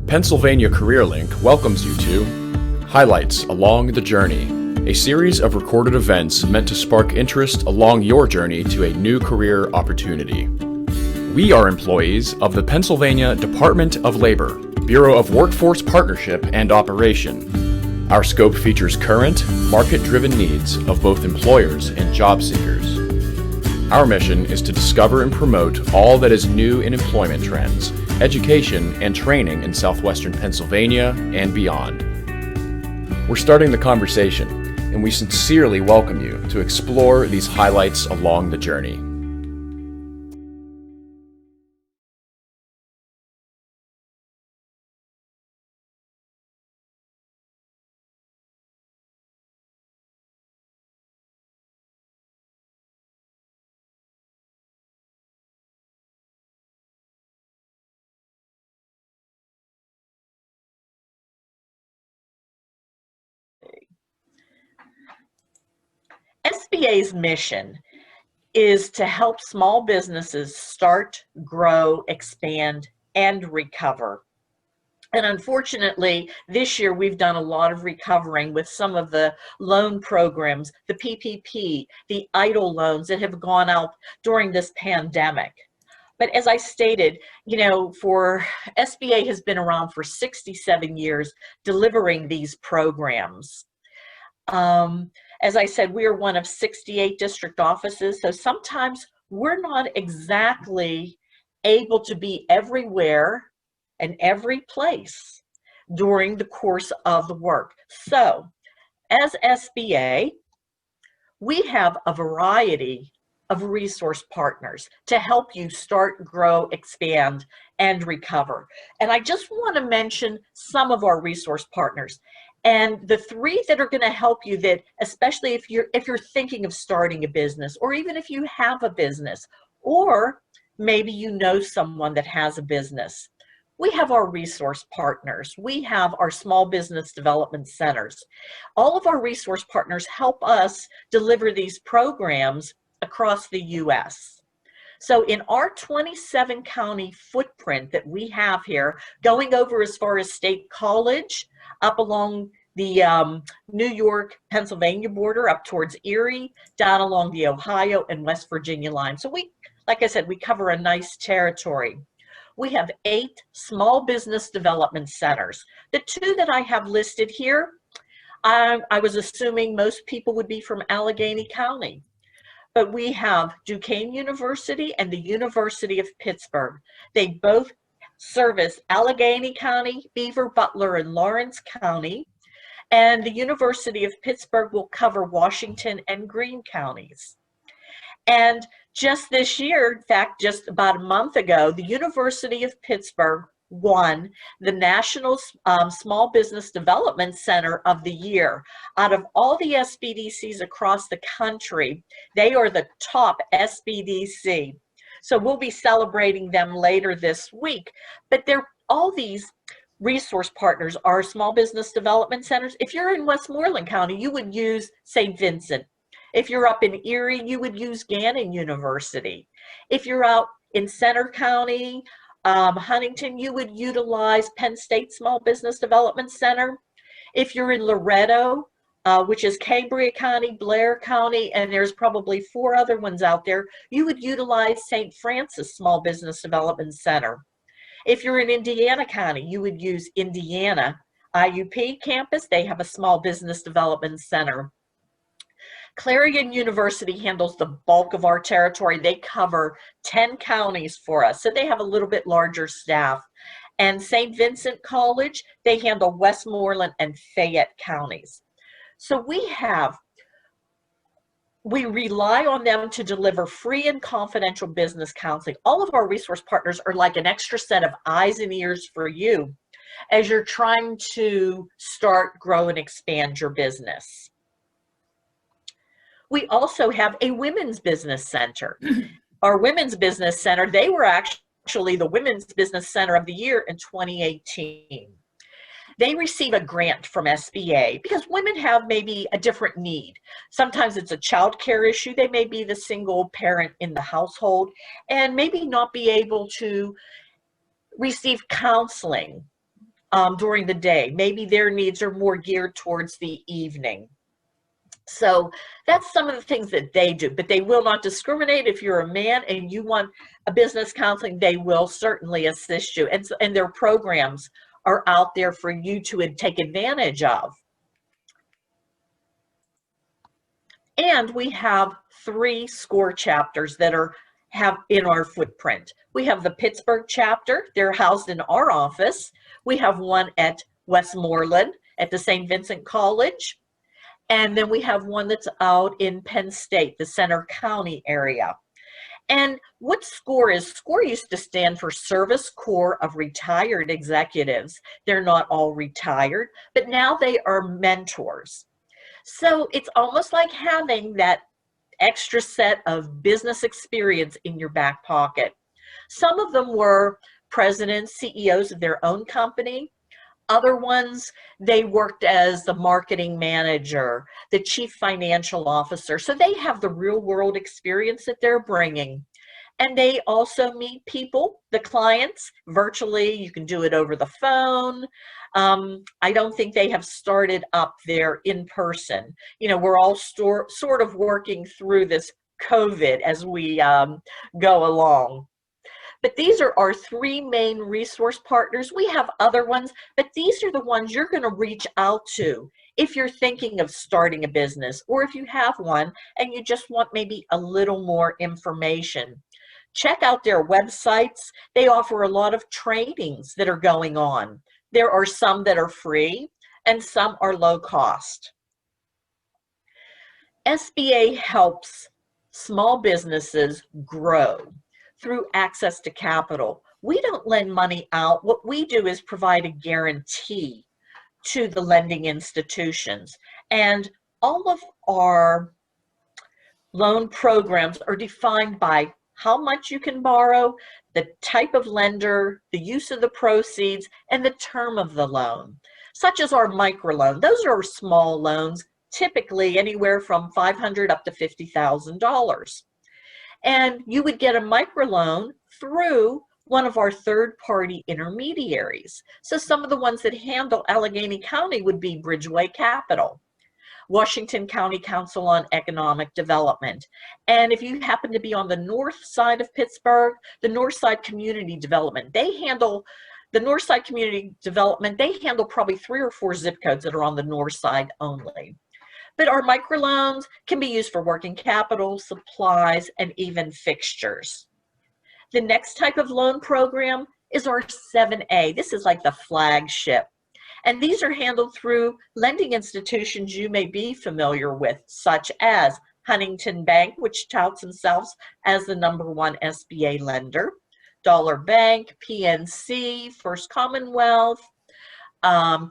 Pennsylvania CareerLink welcomes you to Highlights Along the Journey, a series of recorded events meant to spark interest along your journey to a new career opportunity. We are employees of the Pennsylvania Department of Labor, Bureau of Workforce Partnership and Operation. Our scope features current, market-driven needs of both employers and job seekers. Our mission is to discover and promote all that is new in employment trends, education, and training in southwestern Pennsylvania and beyond. We're starting the conversation, and we sincerely welcome you to explore these highlights along the journey. SBA's mission is to help small businesses start, grow, expand, and recover. And unfortunately, this year we've done a lot of recovering with some of the loan programs, the PPP, the EIDL loans that have gone out during this pandemic. But as I stated, for SBA has been around for 67 years delivering these programs. As I said, we are one of 68 district offices, so sometimes we're not exactly able to be everywhere and every place during the course of the work. So, as SBA, we have a variety of resource partners to help you start, grow, expand, and recover. And I just want to mention some of our resource partners. And the three that are going to help you, that especially if you're thinking of starting a business, or even if you have a business, or maybe you know someone that has a business. We have our resource partners. We have our small business development centers. All of our resource partners help us deliver these programs across the U.S. So in our 27 county footprint that we have here, going over as far as State College, up along the New York, Pennsylvania border, up towards Erie, down along the Ohio and West Virginia line. So we, like I said, we cover a nice territory. We have 8 small business development centers. The 2 that I have listed here, I was assuming most people would be from Allegheny County. But we have Duquesne University and the University of Pittsburgh. They both service Allegheny County, Beaver, Butler, and Lawrence County. And the University of Pittsburgh will cover Washington and Greene counties. And just this year, in fact, just about a month ago, the University of Pittsburgh won the National Small Business Development Center of the Year. Out of all the SBDCs across the country, they are the top SBDC. So we'll be celebrating them later this week. But all these resource partners are small business development centers. If you're in Westmoreland County, you would use St. Vincent. If you're up in Erie, you would use Gannon University. If you're out in Center County, Huntington, you would utilize Penn State Small Business Development Center. If you're in Loretto, which is Cambria County, Blair County, and there's probably 4 other ones out there, you would utilize St. Francis Small Business Development Center. If you're in Indiana County, you would use Indiana IUP campus. They have a Small Business Development Center. Clarion University handles the bulk of our territory. They cover 10 counties for us, so they have a little bit larger staff. And St. Vincent College, they handle Westmoreland and Fayette counties. So we rely on them to deliver free and confidential business counseling. All of our resource partners are like an extra set of eyes and ears for you as you're trying to start, grow, and expand your business. We also have a women's business center. Our women's business center, they were actually the Women's Business Center of the Year in 2018. They receive a grant from SBA because women have maybe a different need. Sometimes it's a child care issue. They may be the single parent in the household and maybe not be able to receive counseling during the day. Maybe their needs are more geared towards the evening. So that's some of the things that they do, but they will not discriminate. If you're a man and you want a business counseling, they will certainly assist you. And their programs are out there for you to take advantage of. And we have 3 SCORE chapters that have in our footprint. We have the Pittsburgh chapter. They're housed in our office. We have one at Westmoreland at the St. Vincent College. And then we have one that's out in Penn State, the Center County area. And what SCORE is, SCORE used to stand for Service Corps of Retired Executives. They're not all retired, but now they are mentors. So it's almost like having that extra set of business experience in your back pocket. Some of them were presidents, CEOs of their own company. Other ones, they worked as the marketing manager, the chief financial officer. So they have the real world experience that they're bringing. And they also meet people, the clients, virtually. You can do it over the phone. I don't think they have started up there in person. You know, we're all sort of working through this COVID as we go along. But these are our 3 main resource partners. We have other ones, but these are the ones you're going to reach out to if you're thinking of starting a business, or if you have one and you just want maybe a little more information. Check out their websites. They offer a lot of trainings that are going on. There are some that are free and some are low cost. SBA helps small businesses grow through access to capital. We don't lend money out. What we do is provide a guarantee to the lending institutions. And all of our loan programs are defined by how much you can borrow, the type of lender, the use of the proceeds, and the term of the loan, such as our microloan. Those are small loans, typically anywhere from $500 up to $50,000. And you would get a microloan through one of our third-party intermediaries. So some of the ones that handle Allegheny County would be Bridgeway Capital, Washington County Council on Economic Development. And if you happen to be on the north side of Pittsburgh, the Northside Community Development, they handle probably 3 or 4 zip codes that are on the north side only. But our microloans can be used for working capital, supplies, and even fixtures. The next type of loan program is our 7A. This is like the flagship. And these are handled through lending institutions you may be familiar with, such as Huntington Bank, which touts themselves as the #1 SBA lender, Dollar Bank, PNC, First Commonwealth,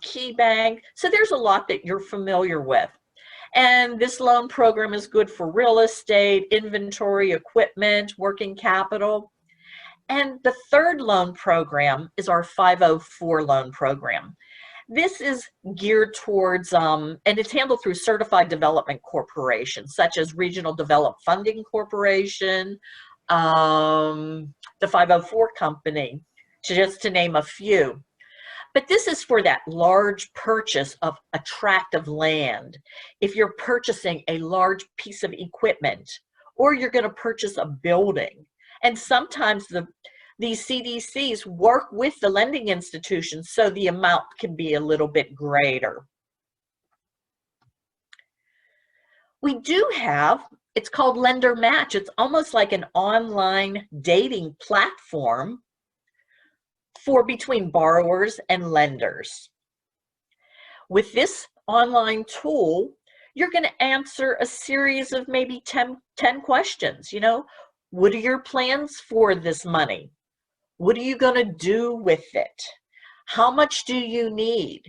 Key Bank. So there's a lot that you're familiar with. And this loan program is good for real estate, inventory, equipment, working capital. And the third loan program is our 504 loan program. This is geared towards, and it's handled through certified development corporations, such as Regional Development Funding Corporation, the 504 company, just to name a few. But this is for that large purchase of a tract of land. If you're purchasing a large piece of equipment, or you're going to purchase a building. And sometimes these CDCs work with the lending institutions, so the amount can be a little bit greater. We do have, it's called Lender Match. It's almost like an online dating platform for between borrowers and lenders. With this online tool, you're going to answer a series of maybe 10 questions. You know, what are your plans for this money? What are you going to do with it? How much do you need?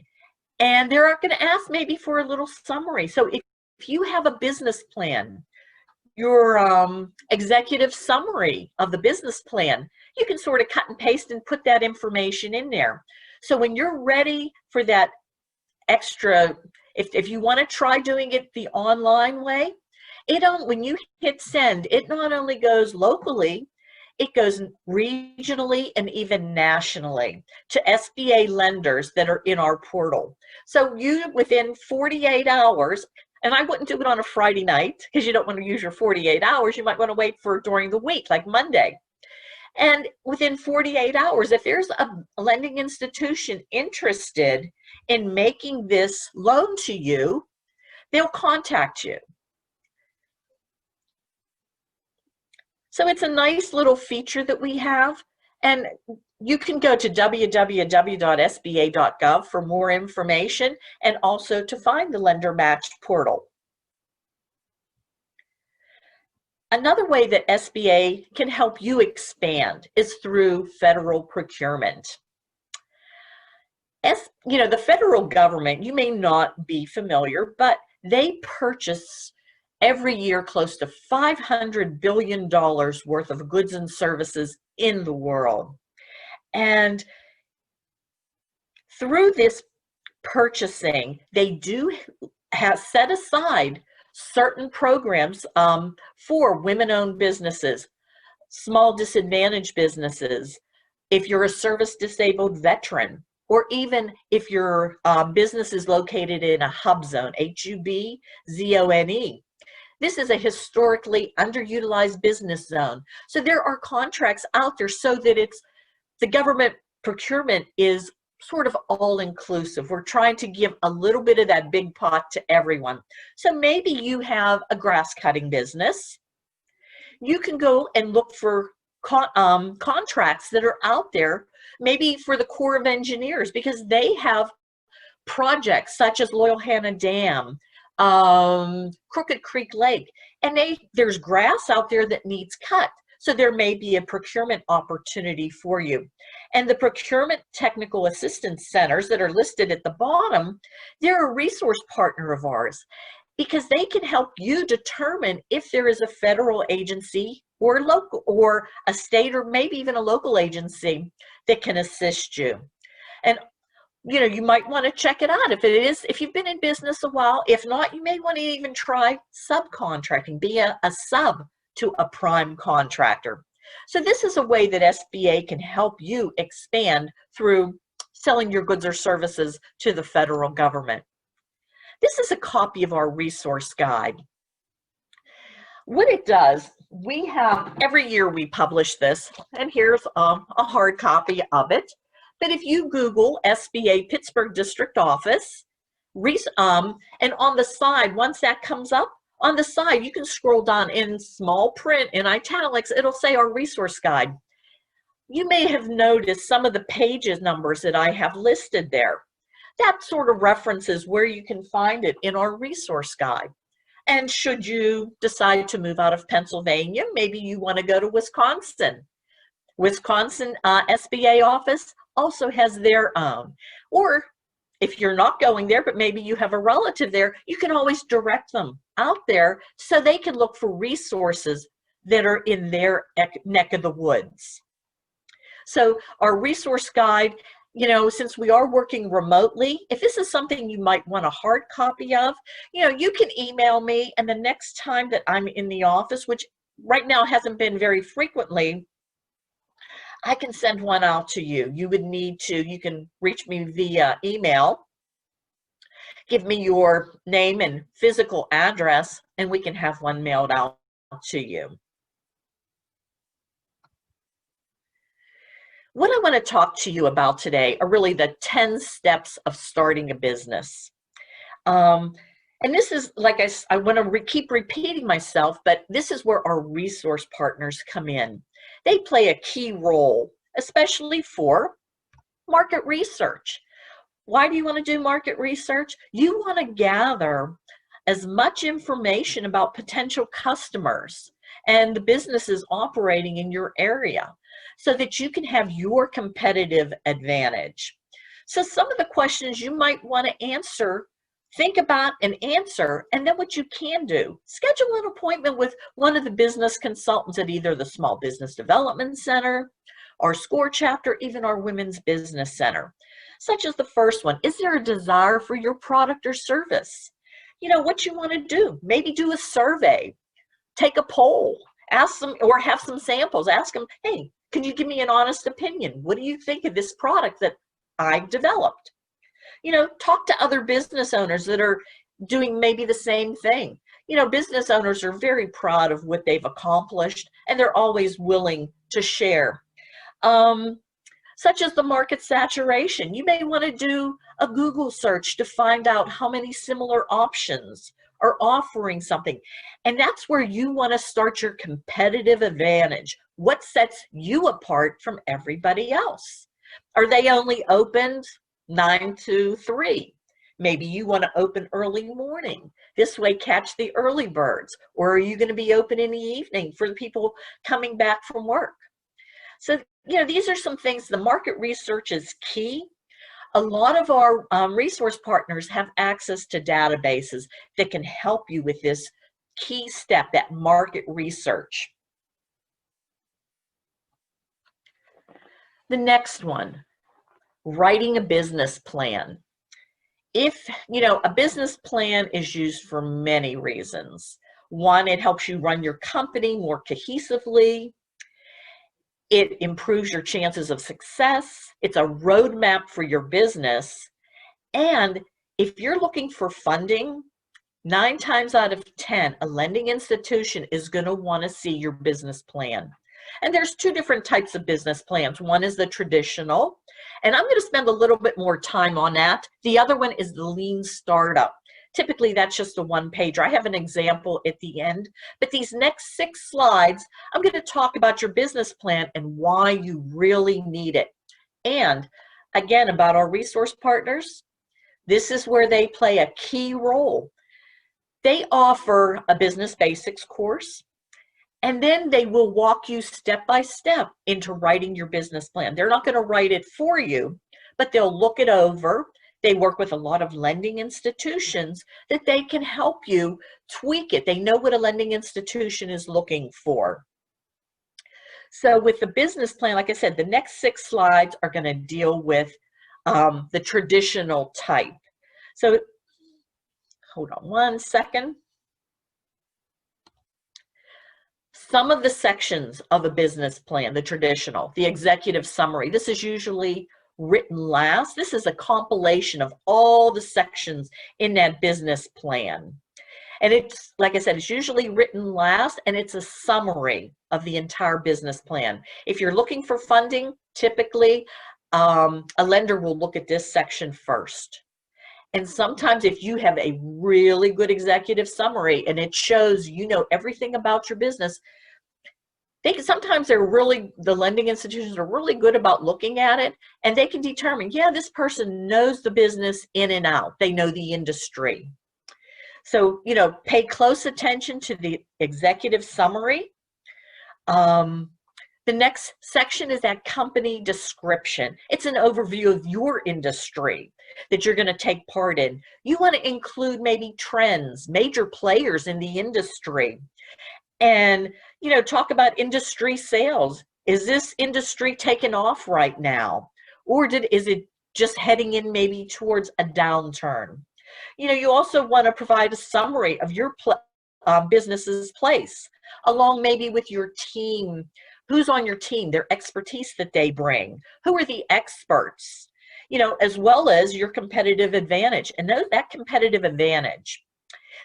And they're going to ask maybe for a little summary. So if you have a business plan, your executive summary of the business plan, you can sort of cut and paste and put that information in there. So when you're ready for that extra, if you want to try doing it the online way, when you hit send, it not only goes locally, It goes regionally and even nationally to SBA lenders that are in our portal. So you, within 48 hours, and I wouldn't do it on a Friday night because you don't want to use your 48 hours. You might want to wait for during the week, like Monday. And within 48 hours, if there's a lending institution interested in making this loan to you, they'll contact you. So it's a nice little feature that we have. And you can go to www.sba.gov for more information and also to find the Lender Match portal. Another way that SBA can help you expand is through federal procurement. The federal government, you may not be familiar, but they purchase every year close to $500 billion worth of goods and services in the world. And through this purchasing, they do have set aside certain programs for women-owned businesses, small disadvantaged businesses, if you're a service-disabled veteran, or even if your business is located in a hub zone, HUB-ZONE. This is a historically underutilized business zone. So there are contracts out there so that the government procurement is sort of all-inclusive. We're trying to give a little bit of that big pot to everyone. So maybe you have a grass cutting business. You can go and look for contracts that are out there, maybe for the Corps of Engineers, because they have projects such as Loyalhanna Dam, Crooked Creek Lake, and there's grass out there that needs cut. So there may be a procurement opportunity for you. And the procurement technical assistance centers that are listed at the bottom, they're a resource partner of ours because they can help you determine if there is a federal agency or local or a state or maybe even a local agency that can assist you. And you might want to check it out if you've been in business a while. If not, you may want to even try subcontracting, be a sub to a prime contractor. So this is a way that SBA can help you expand through selling your goods or services to the federal government. This is a copy of our resource guide. What it does, every year we publish this, and here's a hard copy of it. But if you Google SBA Pittsburgh District Office, and on the side, once that comes up, on the side, you can scroll down in small print, in italics, it'll say our resource guide. You may have noticed some of the pages numbers that I have listed there. That sort of references where you can find it in our resource guide. And should you decide to move out of Pennsylvania, maybe you want to go to Wisconsin. Wisconsin SBA office also has their own. Or if you're not going there, but maybe you have a relative there, you can always direct them out there so they can look for resources that are in their neck of the woods. So our resource guide, since we are working remotely, if this is something you might want a hard copy of, you can email me, and the next time that I'm in the office, which right now hasn't been very frequently, I can send one out to you. You can reach me via email, give me your name and physical address, and we can have one mailed out to you. What I want to talk to you about today are really the 10 steps of starting a business. And this is, like I want to keep repeating myself, but this is where our resource partners come in. They play a key role, especially for market research. Why do you want to do market research? You want to gather as much information about potential customers and the businesses operating in your area so that you can have your competitive advantage. So some of the questions you might want to answer, think about and answer, and then what you can do, schedule an appointment with one of the business consultants at either the Small Business Development Center, our SCORE chapter, even our Women's Business Center. Such as the first one, is there a desire for your product or service? What you want to do, maybe do a survey, take a poll, Ask them, or have some samples. Ask them, hey, can you give me an honest opinion? What do you think of this product that I developed? Talk to other business owners that are doing maybe the same thing. Business owners are very proud of what they've accomplished, and they're always willing to share. Such as the market saturation. You may want to do a Google search to find out how many similar options are offering something. And that's where you want to start your competitive advantage. What sets you apart from everybody else? Are they only opened 9 to 3? Maybe you want to open early morning. This way, catch the early birds. Or are you going to be open in the evening for the people coming back from work? So, these are some things. The market research is key. A lot of our resource partners have access to databases that can help you with this key step, that market research. The next one, writing a business plan. If, a business plan is used for many reasons. One, it helps you run your company more cohesively. It improves your chances of success. It's a roadmap for your business. And if you're looking for funding, 9 times out of 10, a lending institution is going to want to see your business plan. And there's 2 different types of business plans. One is the traditional, and I'm going to spend a little bit more time on that. The other one is the lean startup. Typically, that's just a 1-pager. I have an example at the end, but these next 6 slides, I'm going to talk about your business plan and why you really need it. And again, about our resource partners, this is where they play a key role. They offer a business basics course, and then they will walk you step by step into writing your business plan. They're not going to write it for you, but they'll look it over. They work with a lot of lending institutions that they can help you tweak it. They know what a lending institution is looking for. So with the business plan, like I said, the next 6 slides are going to deal with the traditional type. So hold on one second. Some of the sections of a business plan, the traditional, the executive summary, this is usually written last. This is a compilation of all the sections in that business plan. And it's, like I said, it's usually written last, and it's a summary of the entire business plan. If you're looking for funding, typically a lender will look at this section first. And sometimes if you have a really good executive summary and it shows you know everything about your business, sometimes the lending institutions are really good about looking at it, and they can determine, yeah, this person knows the business in and out. They know the industry. So, pay close attention to the executive summary. The next section is that company description. It's an overview of your industry that you're going to take part in. You want to include maybe trends, major players in the industry, and talk about industry sales. Is this industry taking off right now, or is it just heading in maybe towards a downturn? You also want to provide a summary of your business's place, along maybe with your team. Who's on your team, their expertise that they bring, who are the experts, as well as your competitive advantage. And that competitive advantage,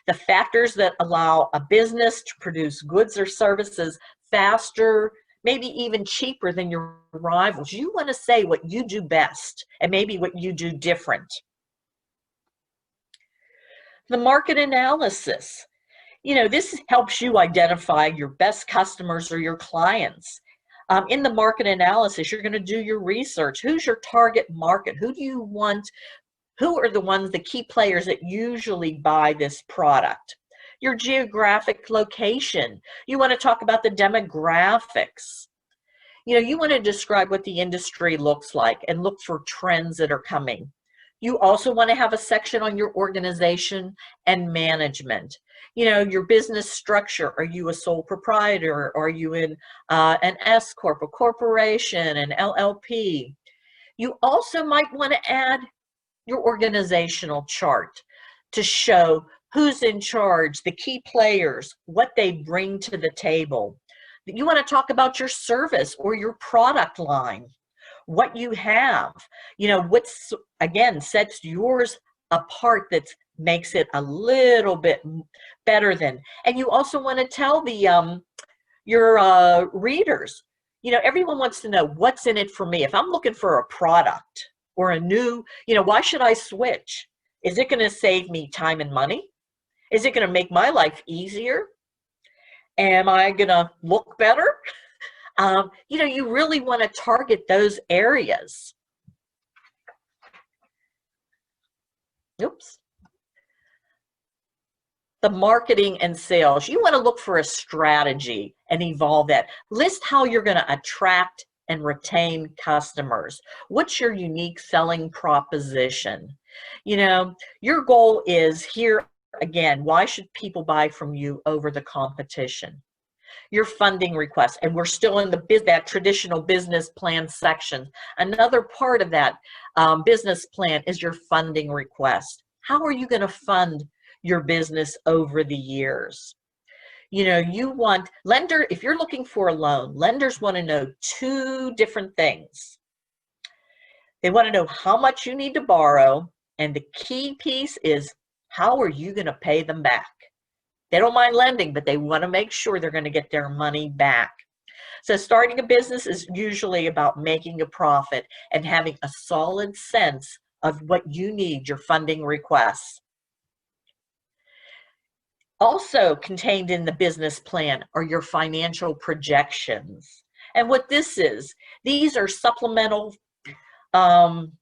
the factors that allow a business to produce goods or services faster, maybe even cheaper than your rivals. You want to say what you do best and maybe what you do different. The market analysis. This helps you identify your best customers or your clients. In the market analysis, you're going to do your research. Who's your target market? Who do you want? Who are the key players that usually buy this product? Your geographic location. You want to talk about the demographics. You want to describe what the industry looks like and look for trends that are coming. You also want to have a section on your organization and management. Your business structure. Are you a sole proprietor? Are you in an S Corp, a corporation, an LLP? You also might want to add your organizational chart to show who's in charge, the key players, what they bring to the table. You want to talk about your service or your product line, what you have, what's, again, sets yours apart, that makes it a little bit better than. And you also want to tell your readers, everyone wants to know what's in it for me. If I'm looking for a product or a new, why should I switch? Is it going to save me time and money? Is it going to make my life easier? Am I going to look better? You really want to target those areas. Oops. The marketing and sales. You want to look for a strategy and evolve that. List how you're going to attract and retain customers. What's your unique selling proposition? Your goal is here again, why should people buy from you over the competition? Your funding request, and we're still in that traditional business plan section. Another part of that business plan is your funding request. How are you going to fund your business over the years? You want if you're looking for a loan, lenders want to know two different things. They want to know how much you need to borrow, and the key piece is, how are you going to pay them back? They don't mind lending, but they want to make sure they're going to get their money back. So starting a business is usually about making a profit and having a solid sense of what you need, your funding requests. Also contained in the business plan are your financial projections. And what this is, these are supplemental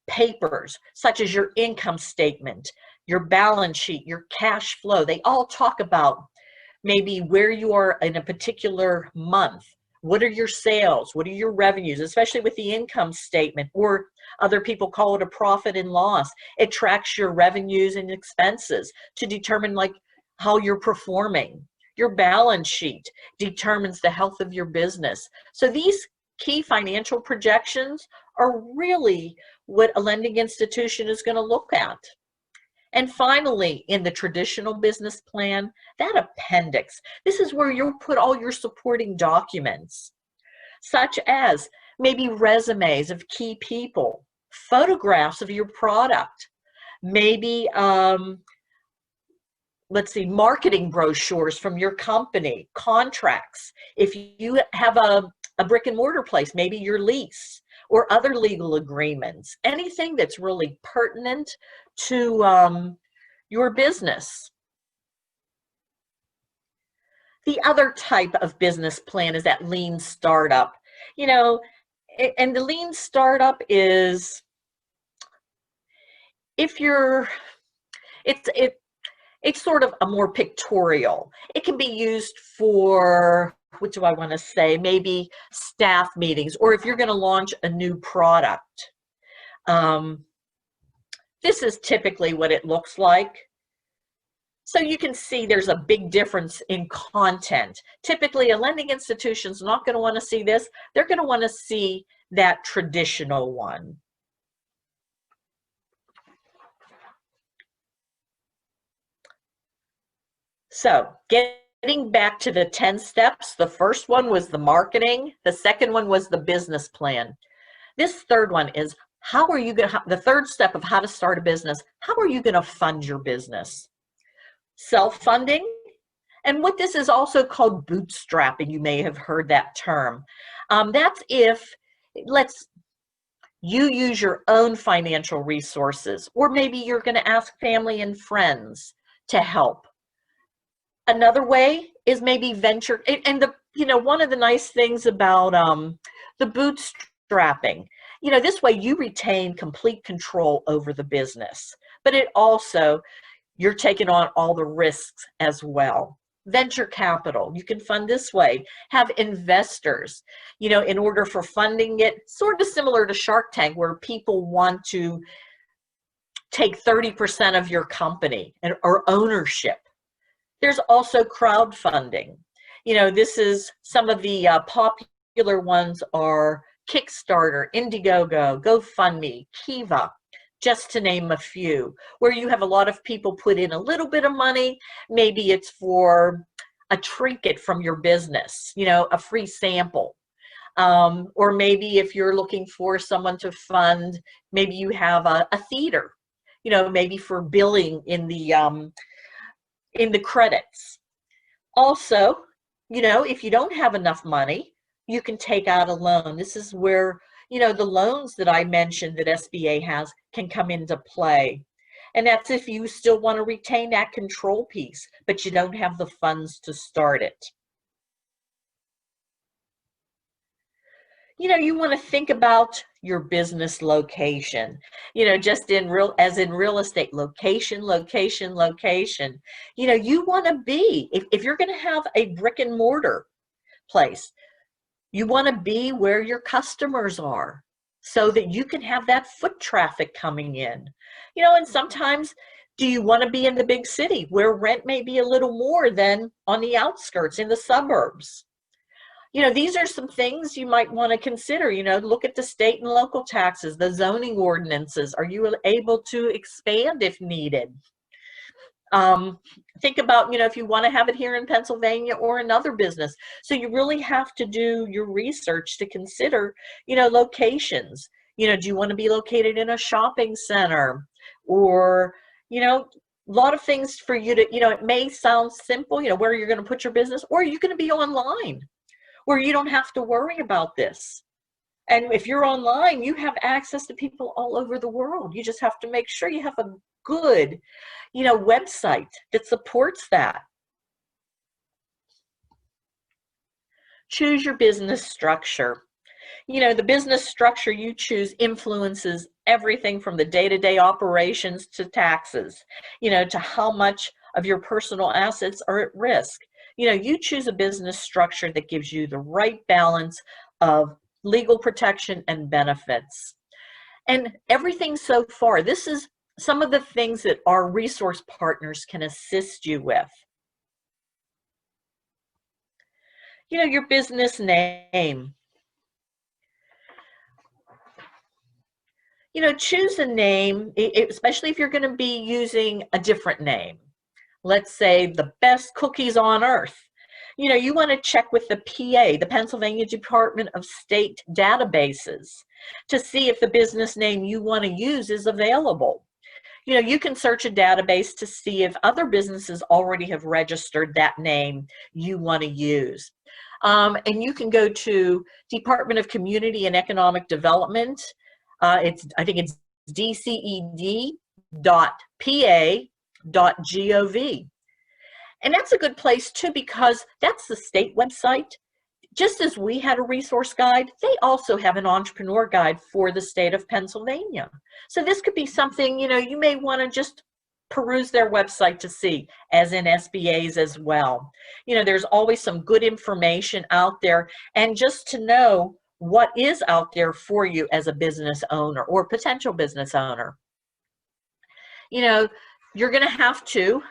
papers, such as your income statement, your balance sheet, your cash flow. They all talk about maybe where you are in a particular month. What are your sales? What are your revenues? Especially with the income statement, or other people call it a profit and loss. It tracks your revenues and expenses to determine how you're performing. Your balance sheet determines the health of your business. So these key financial projections are really what a lending institution is going to look at. And finally, in the traditional business plan, that appendix, this is where you'll put all your supporting documents, such as maybe resumes of key people, photographs of your product, maybe, marketing brochures from your company, contracts. If you have a brick and mortar place, maybe your lease or other legal agreements, anything that's really pertinent to your business. The other type of business plan is that lean startup. And the lean startup is, it's sort of a more pictorial. It can be used for, what do I want to say, maybe staff meetings, or if you're going to launch a new product. This is typically what it looks like. So you can see there's a big difference in content. Typically, a lending institution's not going to want to see this. They're going to want to see that traditional one. So getting back to the 10 steps, the first one was the marketing. The second one was the business plan. This third one is, how are you going to, the third step of how to start a business, how are you going to fund your business? Self-funding. And what this is also called bootstrapping. You may have heard that term. That's if, you use your own financial resources, or maybe you're going to ask family and friends to help. Another way is maybe venture, and one of the nice things about the bootstrapping, this way you retain complete control over the business, but it also, you're taking on all the risks as well. Venture capital, you can fund this way. Have investors, in order for funding it, sort of similar to Shark Tank, where people want to take 30% of your company or ownership. There's also crowdfunding. This is some of the popular ones are Kickstarter, Indiegogo, GoFundMe, Kiva, just to name a few, where you have a lot of people put in a little bit of money. Maybe it's for a trinket from your business, a free sample. Or maybe if you're looking for someone to fund, maybe you have a theater, maybe for billing in the credits. Also, if you don't have enough money, you can take out a loan. This is where, the loans that I mentioned that SBA has can come into play. And that's if you still want to retain that control piece, but you don't have the funds to start it. You want to think about your business location, just as in real estate, location, location, location. You want to be, if you're going to have a brick and mortar place, you want to be where your customers are so that you can have that foot traffic coming in. And sometimes, do you want to be in the big city where rent may be a little more than on the outskirts in the suburbs? These are some things you might want to consider. Look at the state and local taxes, the zoning ordinances. Are you able to expand if needed? Think about, if you want to have it here in Pennsylvania or another business. So you really have to do your research to consider, locations. Do you want to be located in a shopping center? Or, a lot of things for you to, it may sound simple, where you're going to put your business, or you're going to be online, where you don't have to worry about this. And if you're online, you have access to people all over the world. You just have to make sure you have a good, website that supports that. Choose your business structure. The business structure you choose influences everything from the day-to-day operations to taxes, to how much of your personal assets are at risk. You choose a business structure that gives you the right balance of legal protection and benefits. And everything so far, this is some of the things that our resource partners can assist you with. Your business name. Choose a name, especially if you're going to be using a different name. Let's say the best cookies on earth. You want to check with the PA, the Pennsylvania Department of State databases, to see if the business name you want to use is available. You can search a database to see if other businesses already have registered that name you want to use. And you can go to Department of Community and Economic Development. I think it's dced.pa.gov. And that's a good place too, because that's the state website. Just as we had a resource guide, they also have an entrepreneur guide for the state of Pennsylvania. So this could be something, you may want to just peruse their website to see, as in SBA's as well. There's always some good information out there, and just to know what is out there for you as a business owner or potential business owner. You're going to have to,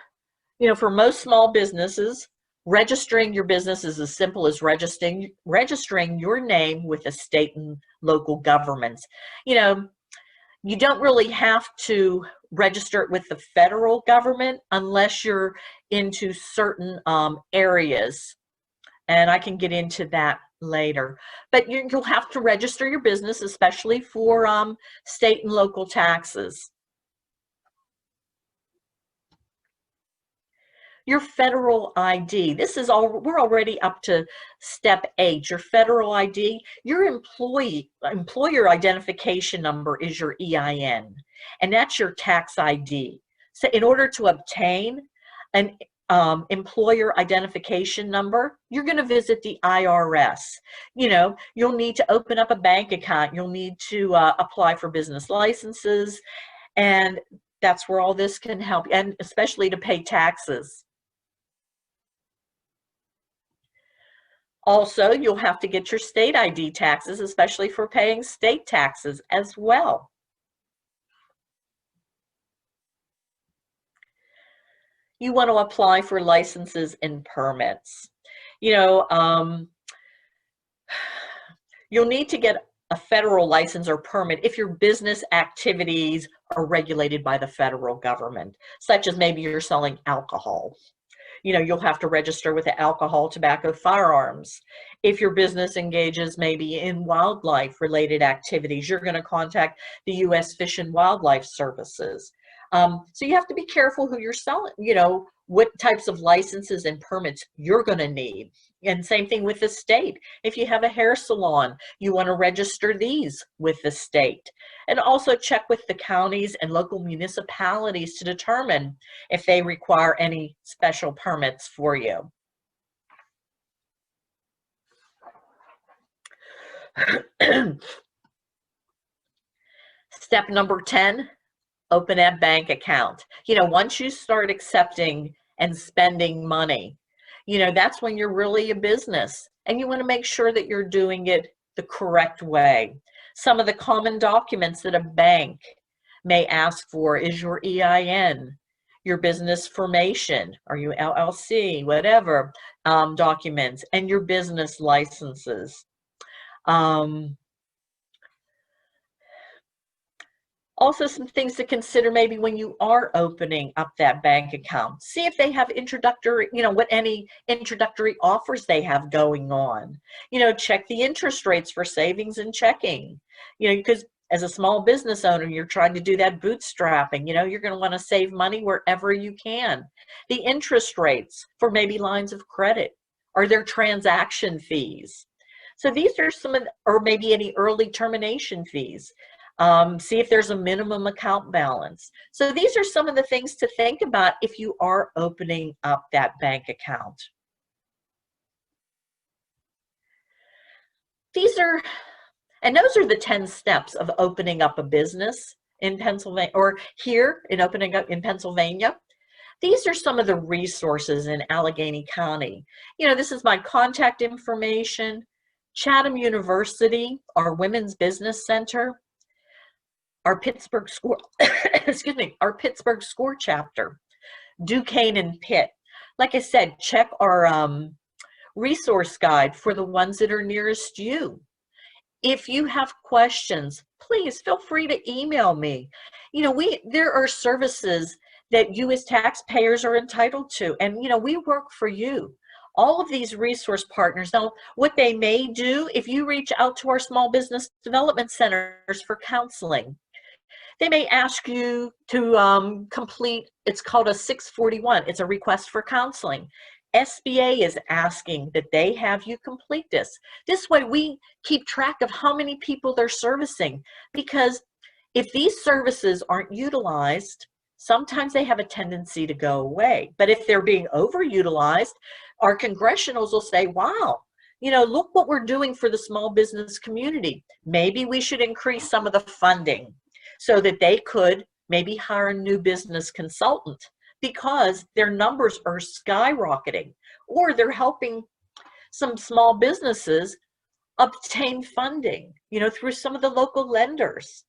for most small businesses, registering your business is as simple as registering your name with the state and local governments. You don't really have to register it with the federal government unless you're into certain areas. And I can get into that later. But you'll have to register your business, especially for state and local taxes. Your federal ID. This is we're already up to step 8. Your federal ID. Your employer identification number is your EIN, and that's your tax ID. So in order to obtain an employer identification number, you're going to visit the IRS. You'll need to open up a bank account. You'll need to apply for business licenses, and that's where all this can help, and especially to pay taxes. Also, you'll have to get your state ID taxes, especially for paying state taxes as well. You want to apply for licenses and permits. You'll need to get a federal license or permit if your business activities are regulated by the federal government, such as maybe you're selling alcohol. you'll have to register with the alcohol, tobacco, firearms. If your business engages maybe in wildlife related activities, you're going to contact the U.S. Fish and Wildlife Services. So you have to be careful who you're selling, what types of licenses and permits you're going to need. And same thing with the state. If you have a hair salon, you want to register these with the state. And also check with the counties and local municipalities to determine if they require any special permits for you. Step number 10, open a bank account. Once you start accepting and spending money, that's when you're really a business, and you want to make sure that you're doing it the correct way. Some of the common documents that a bank may ask for is your EIN, your business formation, or your LLC, whatever documents, and your business licenses. Also, some things to consider maybe when you are opening up that bank account. See if they have introductory, what any introductory offers they have going on. Check the interest rates for savings and checking. Because as a small business owner, you're trying to do that bootstrapping. You're going to want to save money wherever you can. The interest rates for maybe lines of credit. Are there transaction fees? So these are some of, or maybe any early termination fees. See if there's a minimum account balance. So these are some of the things to think about if you are opening up that bank account. Those are the 10 steps of opening up a business in Pennsylvania, or here in opening up in Pennsylvania. These are some of the resources in Allegheny County. This is my contact information, Chatham University, our Women's Business Center, our Pittsburgh School, excuse me, our Pittsburgh Score chapter, Duquesne and Pitt. Like I said, check our resource guide for the ones that are nearest you. If you have questions, please feel free to email me. There are services that you as taxpayers are entitled to, and we work for you. All of these resource partners, now what they may do, if you reach out to our small business development centers for counseling, they may ask you to complete, it's called a 641. It's a request for counseling. SBA is asking that they have you complete this. This way we keep track of how many people they're servicing, because if these services aren't utilized, sometimes they have a tendency to go away. But if they're being overutilized, our congressionals will say, wow, look what we're doing for the small business community. Maybe we should increase some of the funding so that they could maybe hire a new business consultant, because their numbers are skyrocketing, or they're helping some small businesses obtain funding, through some of the local lenders.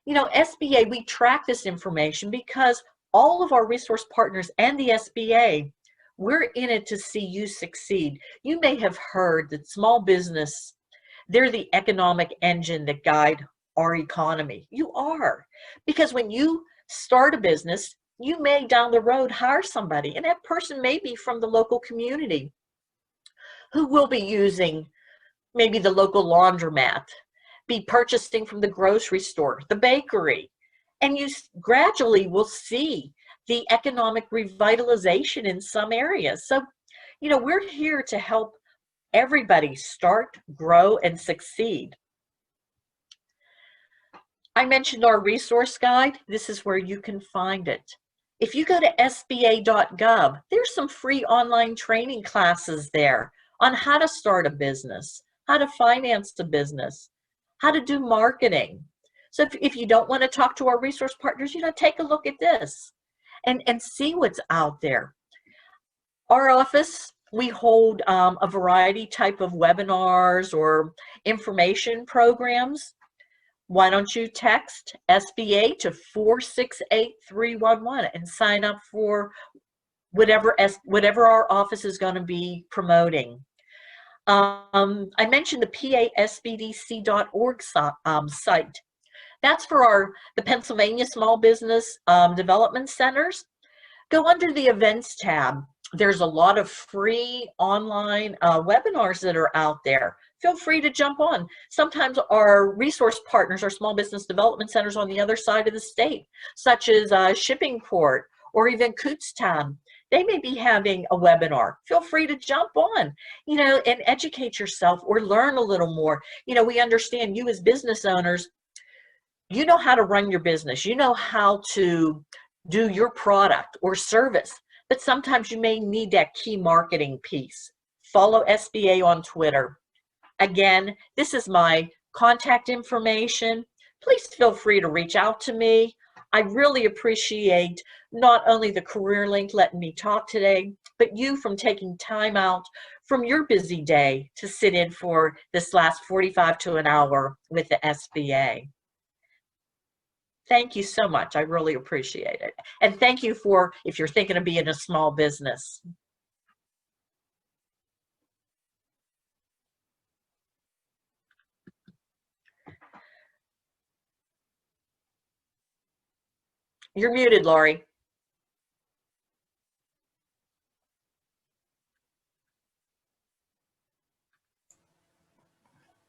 SBA, we track this information because all of our resource partners and the SBA, we're in it to see you succeed. You may have heard that small business, they're the economic engine that guide our economy. You are, because when you start a business, you may down the road hire somebody, and that person may be from the local community who will be using maybe the local laundromat, be purchasing from the grocery store, the bakery, and you gradually will see the economic revitalization in some areas. So, we're here to help everybody start, grow, and succeed. I mentioned our resource guide. This is where you can find it. If you go to sba.gov, there's some free online training classes there on how to start a business, how to finance the business, how to do marketing. So if you don't want to talk to our resource partners, take a look at this and see what's out there. Our office, we hold a variety type of webinars or information programs. Why don't you text SBA to 468-311 and sign up for whatever our office is going to be promoting. I mentioned the pasbdc.org site. That's for the Pennsylvania Small Business Development Centers. Go under the events tab. There's a lot of free online webinars that are out there. Feel free to jump on. Sometimes our resource partners are small business development centers on the other side of the state, such as Shippingport or even Kutztown. They may be having a webinar. Feel free to jump on, and educate yourself or learn a little more. We understand you as business owners, you know how to run your business. You know how to do your product or service. But sometimes you may need that key marketing piece. Follow SBA on Twitter. Again, this is my contact information. Please feel free to reach out to me. I really appreciate not only the CareerLink letting me talk today, but you from taking time out from your busy day to sit in for this last 45 to an hour with the SBA. Thank you so much. I really appreciate it. And thank you for, if you're thinking of being a small business. You're muted, Lori.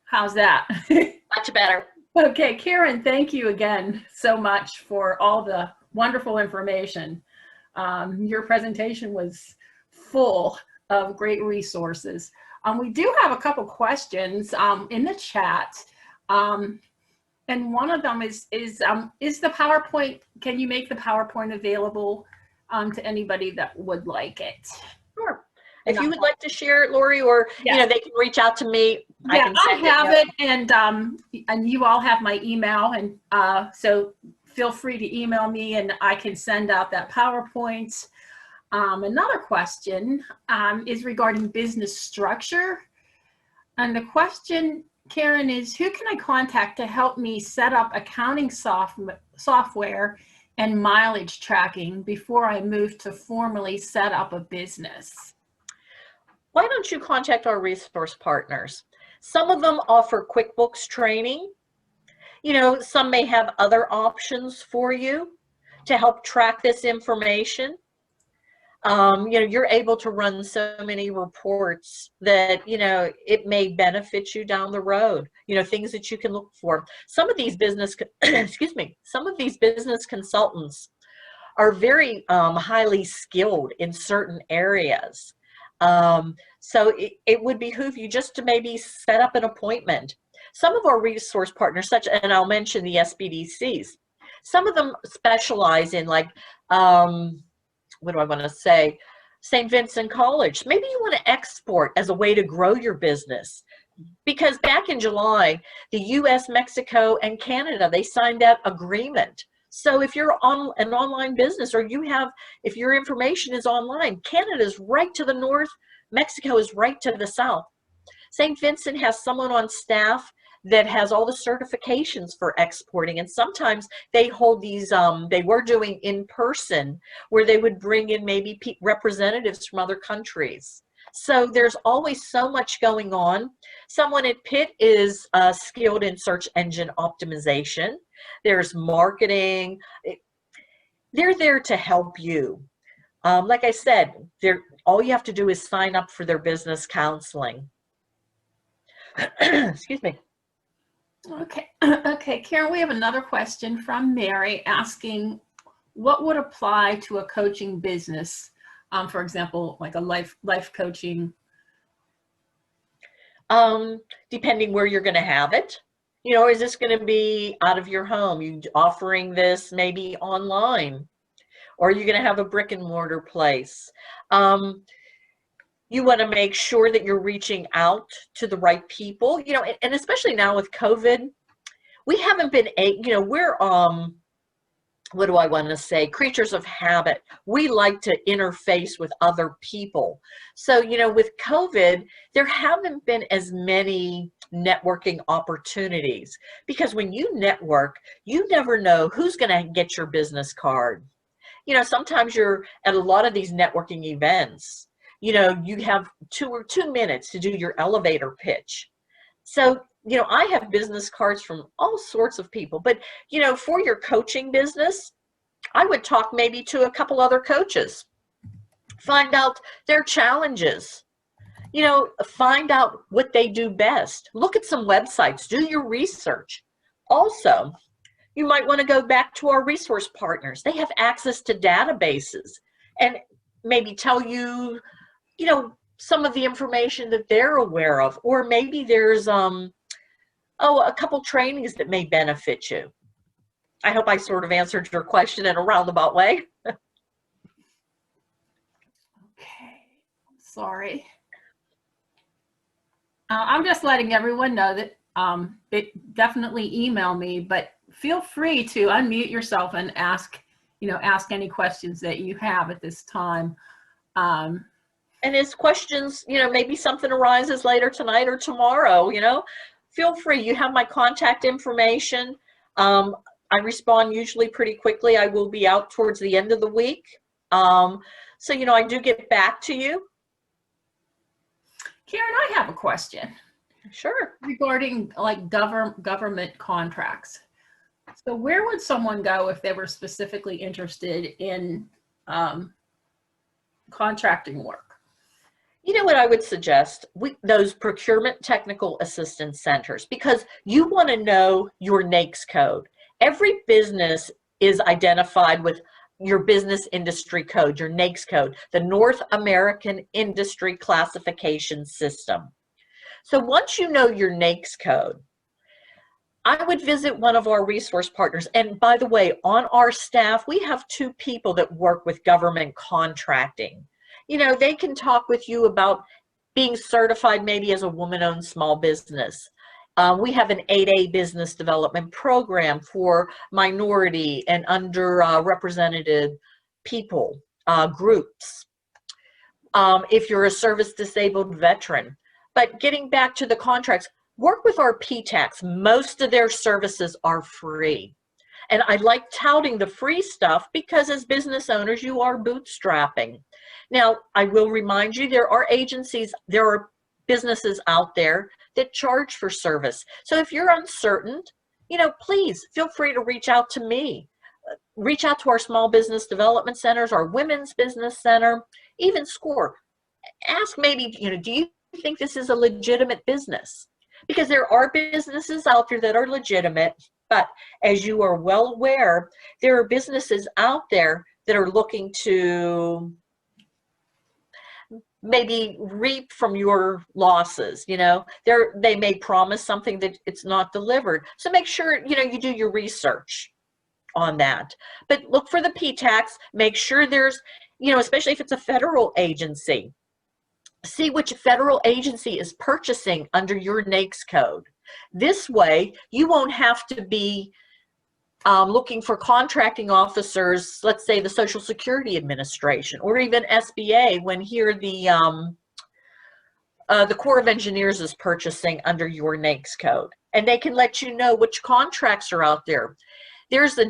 How's that? Much better. Okay, Karen, thank you again so much for all the wonderful information. Your presentation was full of great resources. We do have a couple questions in the chat. And one of them is the PowerPoint, can you make the PowerPoint available to anybody that would like it? Sure. If you would like to share it, Lori, or yeah, they can reach out to me. Yeah, I have it, and you all have my email, and so feel free to email me, and I can send out that PowerPoint. Another question is regarding business structure, and the question, Karen, is who can I contact to help me set up accounting software and mileage tracking before I move to formally set up a business? Why don't you contact our resource partners? Some of them offer QuickBooks training. Some may have other options for you to help track this information. You're able to run so many reports that, it may benefit you down the road, things that you can look for. Some of these business, excuse me, some of these business consultants are very highly skilled in certain areas. So it would behoove you just to maybe set up an appointment. Some of our resource partners, and I'll mention the SBDCs, some of them specialize in what do I want to say? St. Vincent College. Maybe you want to export as a way to grow your business. Because back in July, the US, Mexico, and Canada, they signed that agreement. So if you're on an online business, or if your information is online, Canada is right to the north, Mexico is right to the south. St. Vincent has someone on staff that has all the certifications for exporting, and sometimes they hold these, they were doing in person, where they would bring in maybe representatives from other countries. So there's always so much going on. Someone at Pitt is skilled in search engine optimization. There's marketing. They're there to help you. Like I said, all you have to do is sign up for their business counseling. Excuse me. Okay, Karen, we have another question from Mary asking, what would apply to a coaching business? For example, like a life coaching. Depending where you're going to have it. Is this going to be out of your home? You offering this maybe online? Or are you going to have a brick and mortar place? You want to make sure that you're reaching out to the right people, and especially now with COVID, we haven't been, we're, what do I want to say? Creatures of habit. We like to interface with other people. So, with COVID, there haven't been as many networking opportunities, because when you network, you never know who's going to get your business card. Sometimes you're at a lot of these networking events, you have 2 minutes to do your elevator pitch. So, I have business cards from all sorts of people, but, for your coaching business, I would talk maybe to a couple other coaches Find out their challenges. Find out what they do best. Look at some websites, do your research. Also, you might want to go back to our resource partners. They have access to databases and maybe tell you, some of the information that they're aware of, or maybe there's a couple trainings that may benefit you. I hope I sort of answered your question in a roundabout way. Okay, sorry. I'm just letting everyone know that definitely email me, but feel free to unmute yourself and ask any questions that you have at this time. And as questions, maybe something arises later tonight or tomorrow, feel free. You have my contact information. I respond usually pretty quickly. I will be out towards the end of the week. So, I do get back to you. Karen, I have a question. Sure. Regarding like government contracts. So where would someone go if they were specifically interested in contracting work? You know what I would suggest? Those procurement technical assistance centers, because you want to know your NAICS code. Every business is identified with your business industry code, your NAICS code, the North American Industry Classification System. So once you know your NAICS code, I would visit one of our resource partners. And by the way, on our staff, we have 2 people that work with government contracting. They can talk with you about being certified maybe as a woman-owned small business. We have an 8A business development program for minority and underrepresented people, groups. If you're a service-disabled veteran. But getting back to the contracts, work with our PTACs. Most of their services are free. And I like touting the free stuff because as business owners, you are bootstrapping. Now, I will remind you, there are businesses out there that charge for service. So if you're uncertain, please feel free to reach out to me. Reach out to our small business development centers, our women's business center, even SCORE. Ask maybe, do you think this is a legitimate business? Because there are businesses out there that are legitimate, but as you are well aware, there are businesses out there that are looking to maybe reap from your losses. They may promise something that it's not delivered. So make sure, you do your research on that. But look for the PTACs, make sure there's, especially if it's a federal agency, see which federal agency is purchasing under your NAICS code. This way, you won't have to be looking for contracting officers, let's say the Social Security Administration, or even SBA, when here the Corps of Engineers is purchasing under your NAICS code. And they can let you know which contracts are out there. There's a,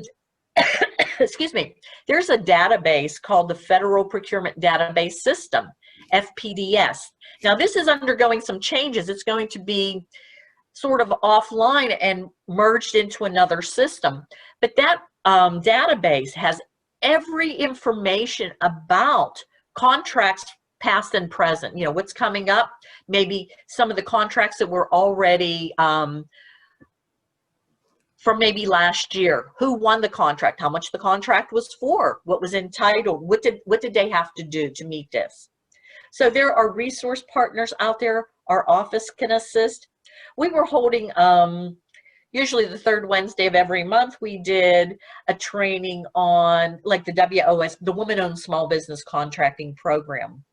excuse me, there's a database called the Federal Procurement Database System, FPDS. Now this is undergoing some changes. It's going to be sort of offline and merged into another system. But that database has every information about contracts past and present, what's coming up, maybe some of the contracts that were already from maybe last year, who won the contract, how much the contract was for, what was entitled, what did they have to do to meet this. So there are resource partners out there. Our office can assist. We were holding, usually the 3rd Wednesday of every month, we did a training on like the WOS, the Woman-Owned Small Business Contracting Program.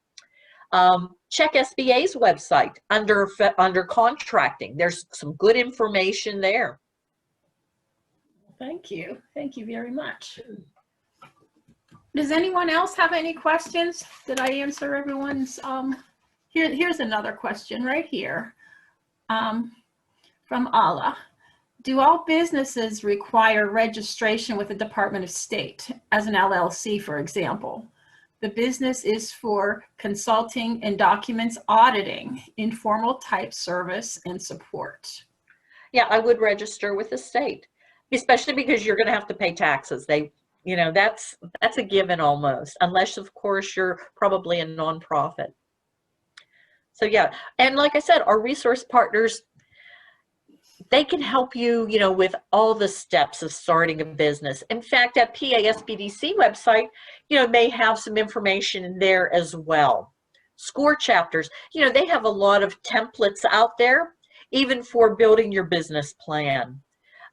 Check SBA's website under contracting. There's some good information there. Thank you. Thank you very much. Does anyone else have any questions? Did I answer everyone's? Here's another question right here from Ala. Do all businesses require registration with the Department of State as an LLC, for example? The business is for consulting and documents auditing, informal type service and support. Yeah, I would register with the state, especially because you're going to have to pay taxes. You know, that's a given almost, unless of course you're probably a nonprofit. So yeah, and like I said, our resource partners, they can help you, you know, with all the steps of starting a business. In fact, at PASBDC website, you know, may have some information in there as well. SCORE chapters, you know, they have a lot of templates out there, even for building your business plan.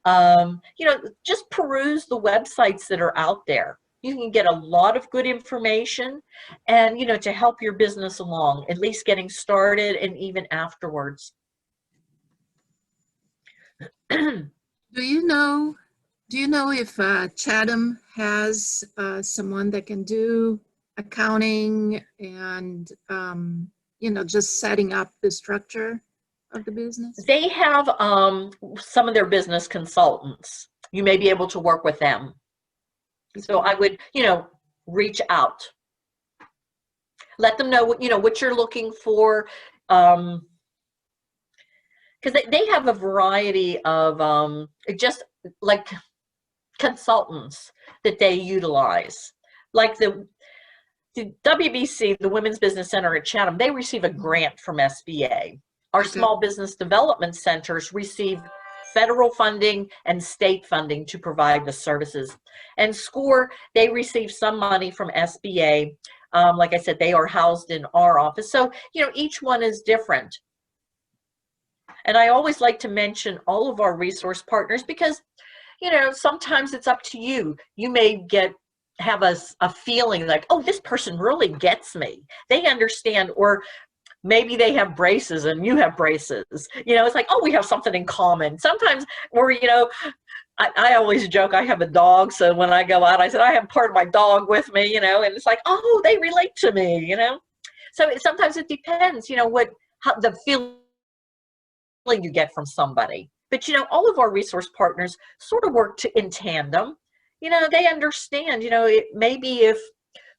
You know, just peruse the websites that are out there. You can get a lot of good information and, you know, to help your business along, at least getting started and even afterwards. Do you know if Chatham has someone that can do accounting and, you know, just setting up the structure of the business? They have some of their business consultants. You may be able to work with them. So I would, you know, reach out. Let them know what, you know, what you're looking for. Because they have a variety of just like consultants that they utilize. Like the WBC, the Women's Business Center at Chatham, they receive a grant from SBA. Our small business development centers receive federal funding and state funding to provide the services. And SCORE, they receive some money from SBA. Like I said, they are housed in our office. So, you know, each one is different. And I always like to mention all of our resource partners because, you know, sometimes it's up to you. You may have a feeling like, oh, this person really gets me. They understand, or maybe they have braces and you have braces. You know, it's like, oh, we have something in common. Sometimes we're, you know, I always joke, I have a dog. So when I go out, I said, I have part of my dog with me, you know, and it's like, oh, they relate to me, you know. So sometimes it depends, you know, how the feeling you get from somebody. But, you know, all of our resource partners sort of work in tandem. You know, they understand, you know, maybe if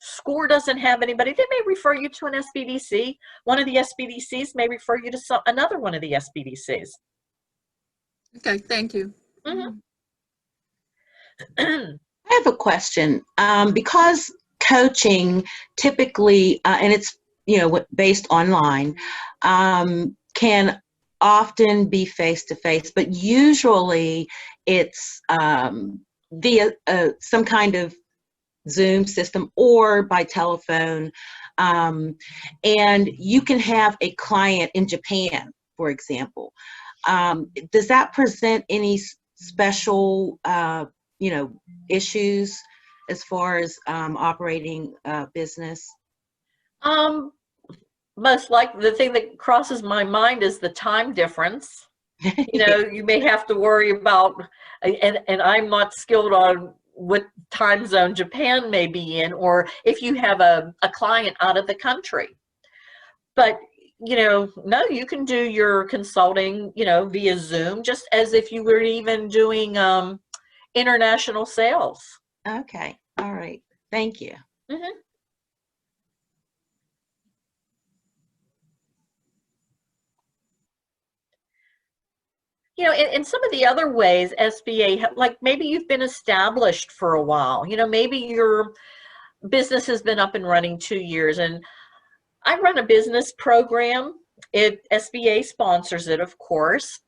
SCORE doesn't have anybody, they may refer you to an SBDC. One of the SBDCs may refer you to another one of the SBDCs. Okay, thank you. Mm-hmm. I have a question. Because coaching typically, and it's, you know, based online, can often be face-to-face, but usually it's via some kind of Zoom system or by telephone. And you can have a client in Japan, for example. Does that present any special, you know, issues as far as operating a business? Most likely, the thing that crosses my mind is the time difference. You know, you may have to worry about, and I'm not skilled on what time zone Japan may be in, or if you have a client out of the country. But, you know, no, you can do your consulting, you know, via Zoom, just as if you were even doing international sales. Okay, all right, thank you. Mm-hmm. You know, in some of the other ways, SBA, like maybe you've been established for a while, you know, maybe your business has been up and running 2 years, and I run a business program. SBA sponsors it, of course,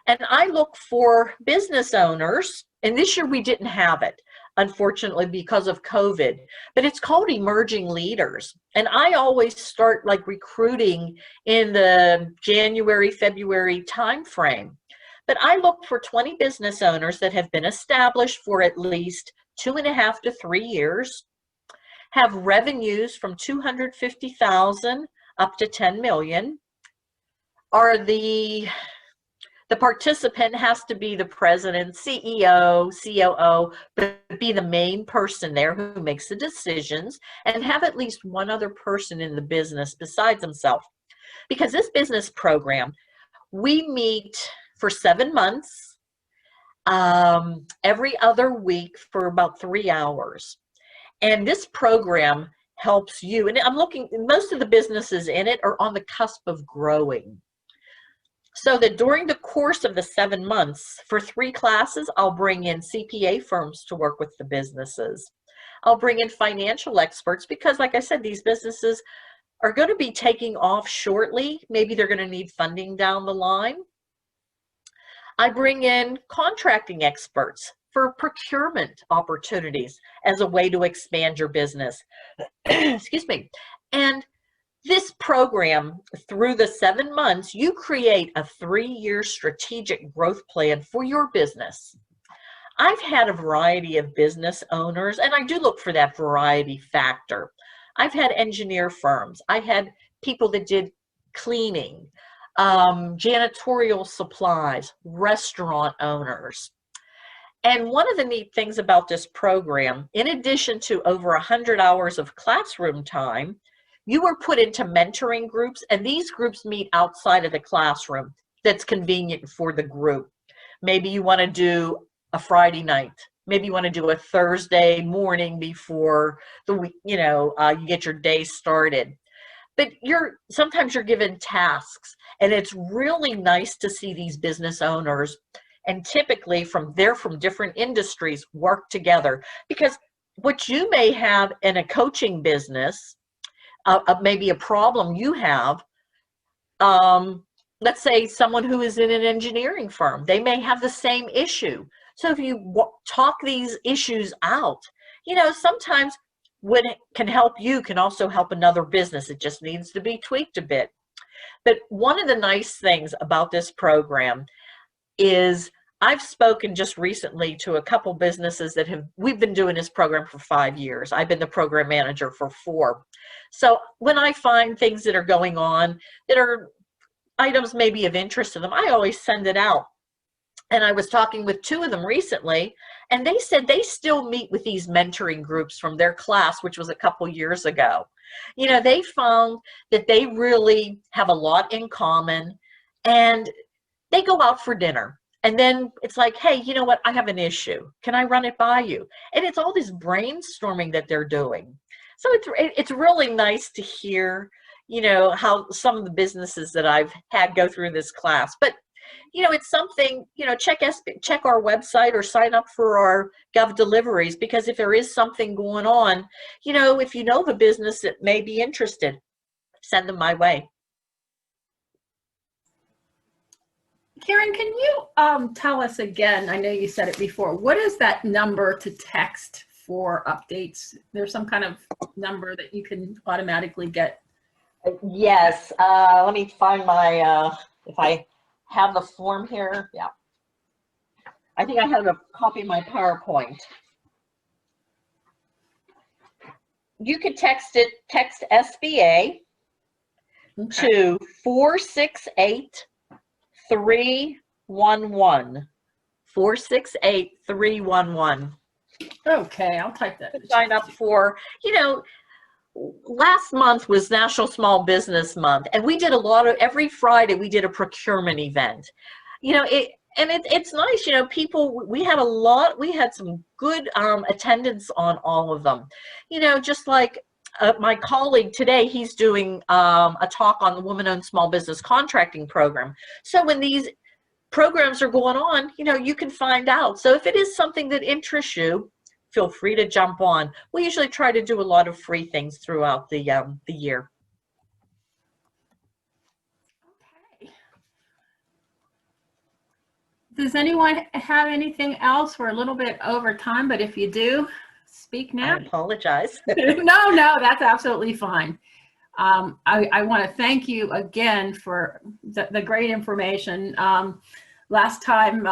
and I look for business owners, and this year we didn't have it, unfortunately, because of COVID, but it's called Emerging Leaders. And I always start like recruiting in the January, February timeframe. But I look for 20 business owners that have been established for at least 2.5 to 3 years, have revenues from 250,000 up to 10 million. The participant has to be the president, CEO, COO, but be the main person there who makes the decisions, and have at least one other person in the business besides himself. Because this business program, we meet for 7 months, every other week for about 3 hours. And this program helps you, and I'm looking, most of the businesses in it are on the cusp of growing. So that during the course of the 7 months, for 3 classes, I'll bring in CPA firms to work with the businesses. I'll bring in financial experts because, like I said, these businesses are going to be taking off shortly. Maybe they're going to need funding down the line. I bring in contracting experts for procurement opportunities as a way to expand your business. Excuse me. And this program, through the 7 months, you create a 3-year strategic growth plan for your business. I've had a variety of business owners, and I do look for that variety factor. I've had engineer firms. I had people that did cleaning, janitorial supplies, restaurant owners. And one of the neat things about this program, in addition to over 100 hours of classroom time, you were put into mentoring groups, and these groups meet outside of the classroom that's convenient for the group. Maybe you want to do a Friday night. Maybe you want to do a Thursday morning before the week, you get your day started. But sometimes you're given tasks, and it's really nice to see these business owners, and typically from different industries, work together. Because what you may have in a coaching business, maybe a problem you have, let's say someone who is in an engineering firm, they may have the same issue. So if you talk these issues out, sometimes what can help you can also help another business. It just needs to be tweaked a bit. But one of the nice things about this program is I've spoken just recently to a couple businesses we've been doing this program for 5 years. I've been the program manager for 4. So when I find things that are going on that are items maybe of interest to them, I always send it out. And I was talking with 2 of them recently, and they said they still meet with these mentoring groups from their class, which was a couple years ago. They found that they really have a lot in common, and they go out for dinner. And then it's like, hey, you know what? I have an issue. Can I run it by you? And it's all this brainstorming that they're doing. So it's really nice to hear, how some of the businesses that I've had go through this class. But it's something, check our website or sign up for our Gov deliveries, because if there is something going on, if you know of a business that may be interested, send them my way. Karen, can you tell us again, I know you said it before, what is that number to text for updates? There's some kind of number that you can automatically get. Yes, let me find my, if I have the form here. Yeah. I think I have a copy of my PowerPoint. You can text SBA to 468-311. 468-311. Okay, I'll type that. Sign up for, last month was National Small Business Month, and we did every Friday we did a procurement event. It's nice, people, we had some good attendance on all of them. Just like my colleague today, he's doing a talk on the Woman-Owned Small Business Contracting Program. So when these programs are going on, you can find out. So if it is something that interests you, feel free to jump on. We usually try to do a lot of free things throughout the year. Okay. Does anyone have anything else? We're a little bit over time, but if you do, speak now. I apologize. No, that's absolutely fine. I want to thank you again for the great information. Last time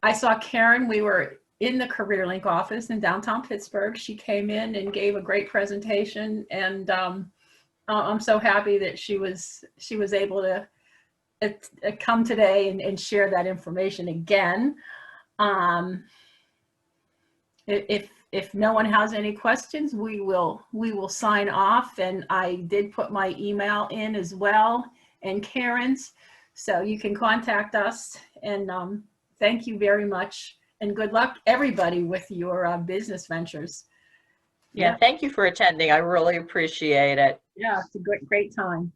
I saw Karen, we were in the CareerLink office in downtown Pittsburgh. She came in and gave a great presentation, and I'm so happy that she was able to come today and share that information again. If no one has any questions, we will sign off. And I did put my email in as well, and Karen's, so you can contact us. And thank you very much, and good luck everybody with your business ventures. Yeah, thank you for attending. I really appreciate it. Yeah, it's a great time.